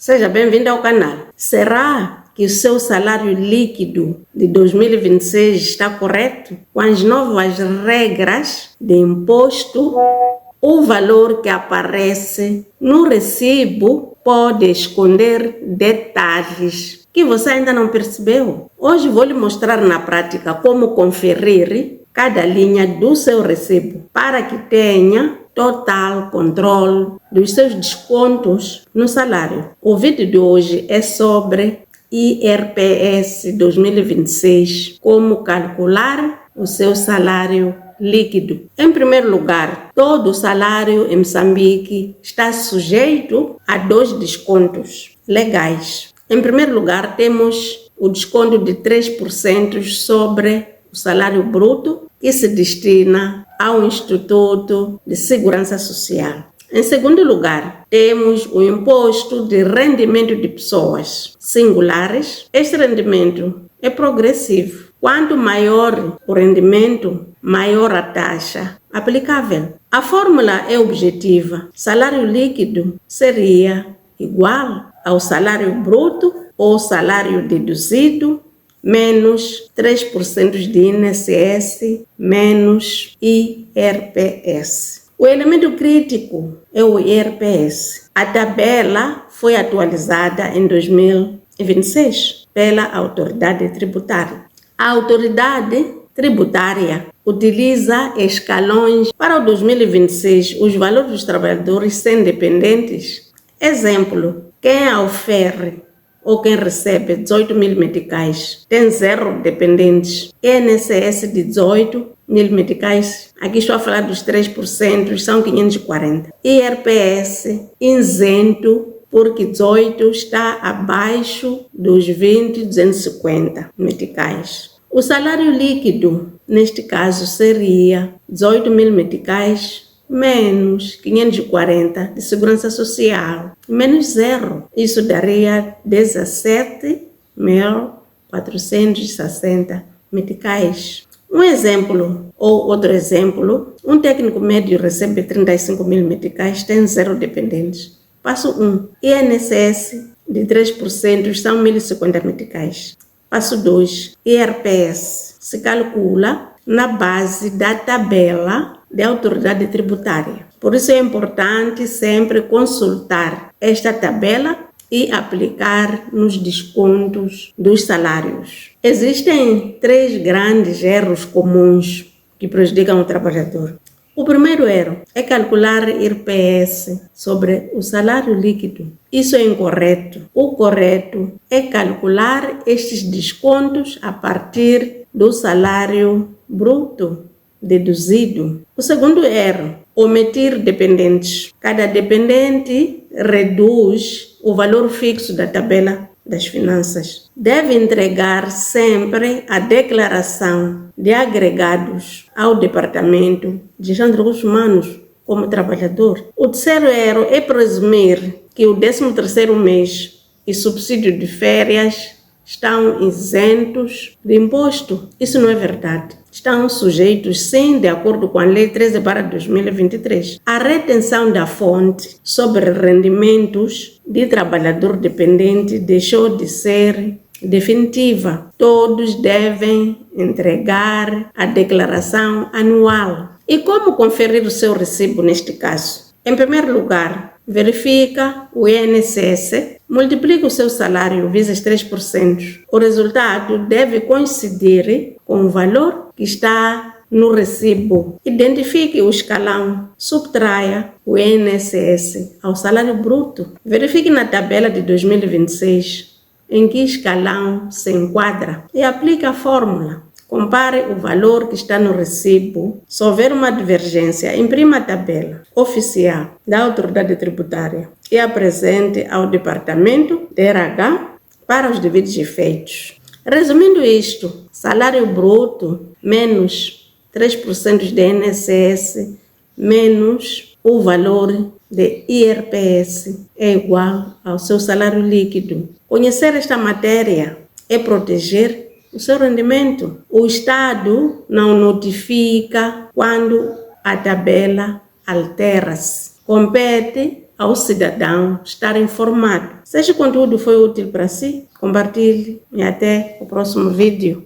Seja bem-vindo ao canal. Será que o seu salário líquido de 2026 está correto? Com as novas regras de imposto, o valor que aparece no recibo pode esconder detalhes que você ainda não percebeu. Hoje vou lhe mostrar na prática como conferir cada linha do seu recibo para que tenha total controle dos seus descontos no salário. O vídeo de hoje é sobre IRPS 2026, como calcular o seu salário líquido. Em primeiro lugar, todo salário em Moçambique está sujeito a 2 descontos legais. Em primeiro lugar, temos o desconto de 3% sobre o salário bruto, que se destina ao Instituto de Segurança Social. Em segundo lugar, temos o imposto de rendimento de pessoas singulares. Este rendimento é progressivo. Quanto maior o rendimento, maior a taxa aplicável. A fórmula é objetiva. Salário líquido seria igual ao salário bruto ou salário deduzido menos 3% de INSS menos IRPS. O elemento crítico é o IRPS. A tabela foi atualizada em 2026 pela autoridade tributária. A autoridade tributária utiliza escalões para o 2026, os valores dos trabalhadores sem dependentes. Exemplo, quem aufere ou quem recebe 18 mil meticais tem 0 dependentes. INSS de 18 mil meticais, aqui estou a falar dos 3%, são 540. IRPS isento, porque 18 está abaixo dos 250 meticais. O salário líquido, neste caso, seria 18 mil meticais menos 540 de segurança social, menos 0. Isso daria 17.460 meticais. Um exemplo, ou outro exemplo, um técnico médio recebe 35 mil meticais, tem 0 dependentes. Passo 1. INSS de 3% são 1.050 meticais. Passo 2. IRPS se calcula na base da tabela de autoridade tributária. Por isso é importante sempre consultar esta tabela e aplicar nos descontos dos salários. Existem 3 grandes erros comuns que prejudicam o trabalhador. O primeiro erro é calcular IRPS sobre o salário líquido. Isso é incorreto. O correto é calcular estes descontos a partir do salário bruto deduzido. O segundo erro, omitir dependentes. Cada dependente reduz o valor fixo da tabela das finanças. Deve entregar sempre a declaração de agregados ao Departamento de Gestão de Recursos Humanos como trabalhador. O terceiro erro é presumir que o 13º mês e subsídio de férias estão isentos de imposto. Isso não é verdade. Estão sujeitos, sim, de acordo com a Lei 13/2023. A retenção da fonte sobre rendimentos de trabalhador dependente deixou de ser definitiva. Todos devem entregar a declaração anual. E como conferir o seu recibo neste caso? Em primeiro lugar, verifica o INSS, multiplica o seu salário vezes 3%. O resultado deve coincidir com o valor que está no recibo. Identifique o escalão, subtraia o INSS ao salário bruto. Verifique na tabela de 2026 em que escalão se enquadra e aplique a fórmula. Compare o valor que está no recibo. Se houver uma divergência, imprima a tabela oficial da autoridade tributária e apresente ao Departamento de RH para os devidos efeitos. Resumindo isto, salário bruto menos 3% de INSS menos o valor de IRPS é igual ao seu salário líquido. Conhecer esta matéria é proteger o seu rendimento. O Estado não notifica quando a tabela altera-se. Compete ao cidadão estar informado. Se este conteúdo foi útil para si, compartilhe e até o próximo vídeo.